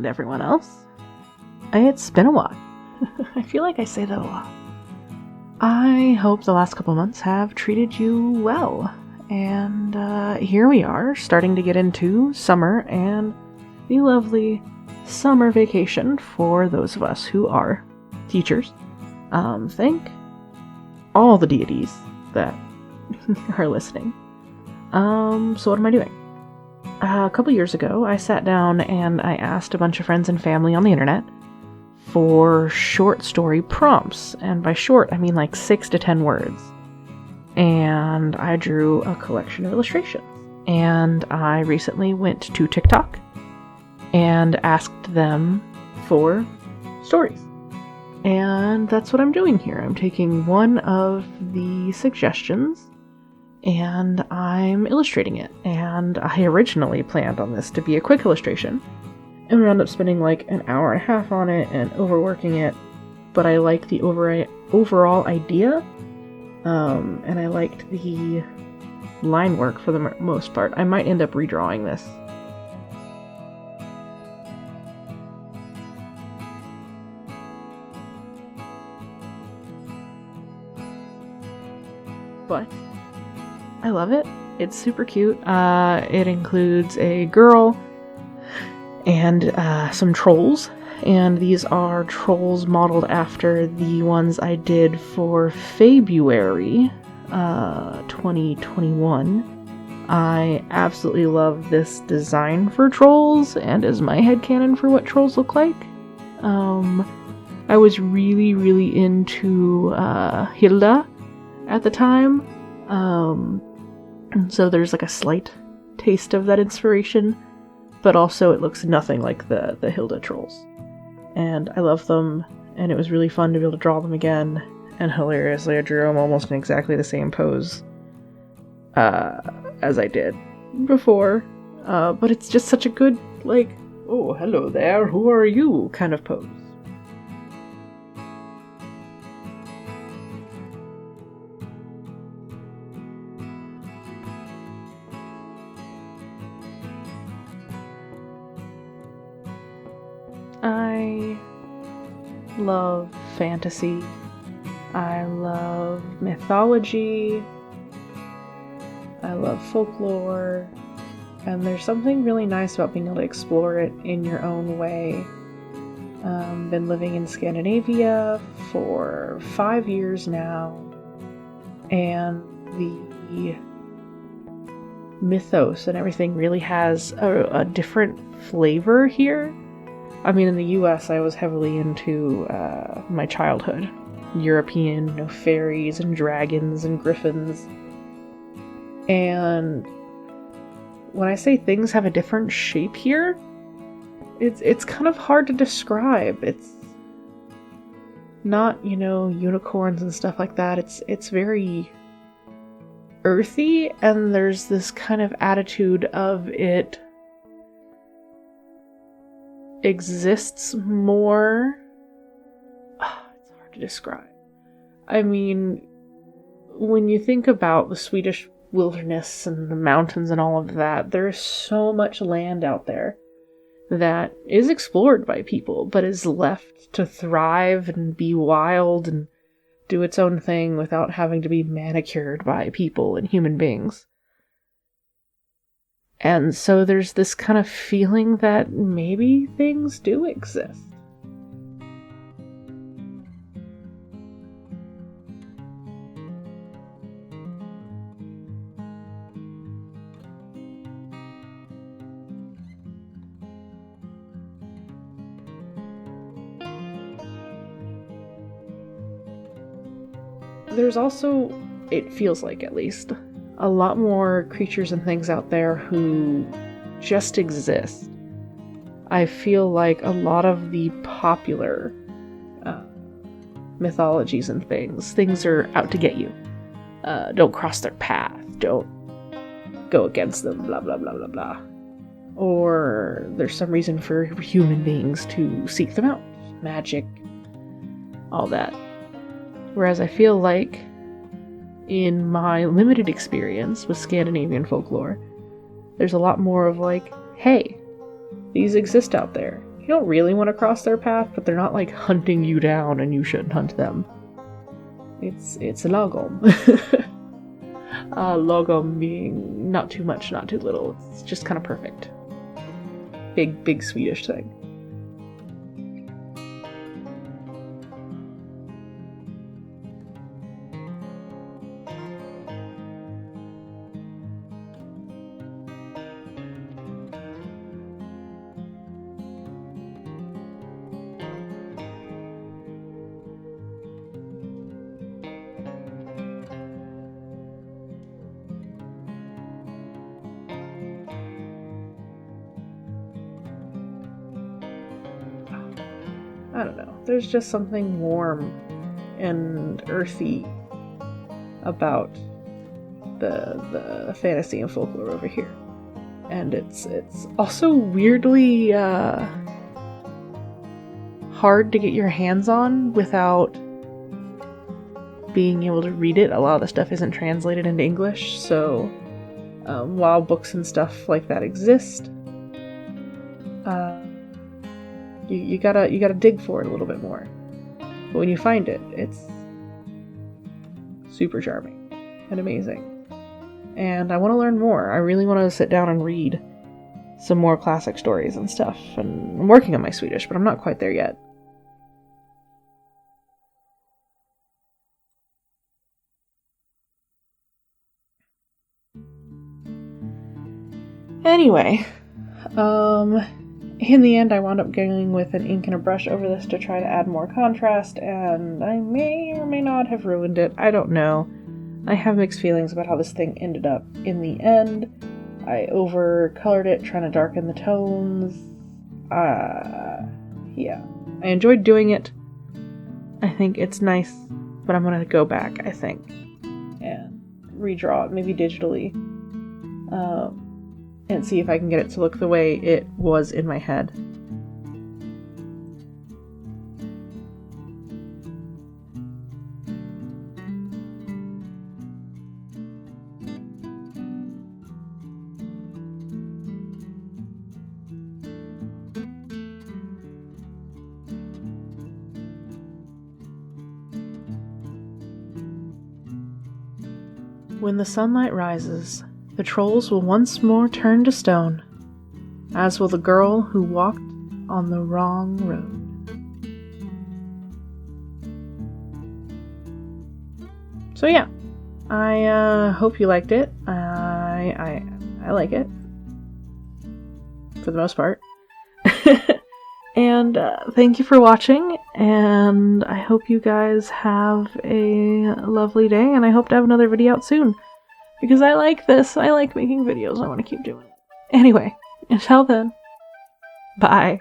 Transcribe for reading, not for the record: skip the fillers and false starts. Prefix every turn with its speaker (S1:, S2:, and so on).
S1: everyone else. It's been a while. I feel like I say that a lot. I hope the last couple months have treated you well. And here we are, starting to get into summer and the lovely summer vacation for those of us who are teachers. Thank all the deities that are listening. So what am I doing? A couple years ago, I sat down and I asked a bunch of friends and family on the internet for short story prompts. And by short, I mean like 6 to 10 words. And I drew a collection of illustrations. And I recently went to TikTok and asked them for stories. And that's what I'm doing here. I'm taking one of the suggestions and I'm illustrating it. And I originally planned on this to be a quick illustration, and we wound up spending like an hour and a half on it and overworking it. But I liked the overall idea, and I liked the line work for the most part. I might end up redrawing this. But I love it. It's super cute. It includes a girl and some trolls. And these are trolls modeled after the ones I did for February 2021. I absolutely love this design for trolls and as my headcanon for what trolls look like. I was really, really into Hilda at the time. So there's like a slight taste of that inspiration, but also it looks nothing like the Hilda trolls. And I love them, and it was really fun to be able to draw them again, and hilariously I drew them almost in exactly the same pose as I did before, but it's just such a good, like, oh, hello there, who are you kind of pose. I love fantasy. I love mythology. I love folklore. And there's something really nice about being able to explore it in your own way. Been living in Scandinavia for 5 years now. And the mythos and everything really has a different flavor here. I mean, in the US, I was heavily into my childhood. European, fairies and dragons and griffins. And when I say things have a different shape here, it's kind of hard to describe. It's not, unicorns and stuff like that. It's very earthy, and there's this kind of attitude of it exists more. It's hard to describe. I mean, when you think about the Swedish wilderness and the mountains and all of that, there's so much land out there that is explored by people, but is left to thrive and be wild and do its own thing without having to be manicured by people and human beings. And so there's this kind of feeling that maybe things do exist. There's also, it feels like at least, a lot more creatures and things out there who just exist. I feel like a lot of the popular mythologies and things are out to get you. Don't cross their path. Don't go against them, blah, blah, blah, blah, blah. Or there's some reason for human beings to seek them out. Magic, all that. Whereas I feel like in my limited experience with Scandinavian folklore, there's a lot more of like, hey, these exist out there. don't really want to cross their path, but they're not like hunting you down and you shouldn't hunt them. It's lagom. Lagom being not too much, not too little. It's just kind of perfect. Big Swedish thing. I don't know. There's just something warm and earthy about the fantasy and folklore over here. And it's also weirdly hard to get your hands on without being able to read it. A lot of the stuff isn't translated into English, so while books and stuff like that exist, you gotta dig for it a little bit more. But when you find it, it's super charming and amazing. And I want to learn more. I really want to sit down and read some more classic stories and stuff. And I'm working on my Swedish, but I'm not quite there yet. Anyway, in the end, I wound up going with an ink and a brush over this to try to add more contrast, and I may or may not have ruined it. I don't know. I have mixed feelings about how this thing ended up in the end. I over-colored it, trying to darken the tones. Yeah. I enjoyed doing it. I think it's nice, but I'm gonna go back, I think, and redraw it, maybe digitally. And see if I can get it to look the way it was in my head. When the sunlight rises, the trolls will once more turn to stone, as will the girl who walked on the wrong road. So yeah, I hope you liked it. I like it, for the most part. And thank you for watching, and I hope you guys have a lovely day, and I hope to have another video out soon. Because I like this. I like making videos. I want to keep doing it. Anyway, until then, bye.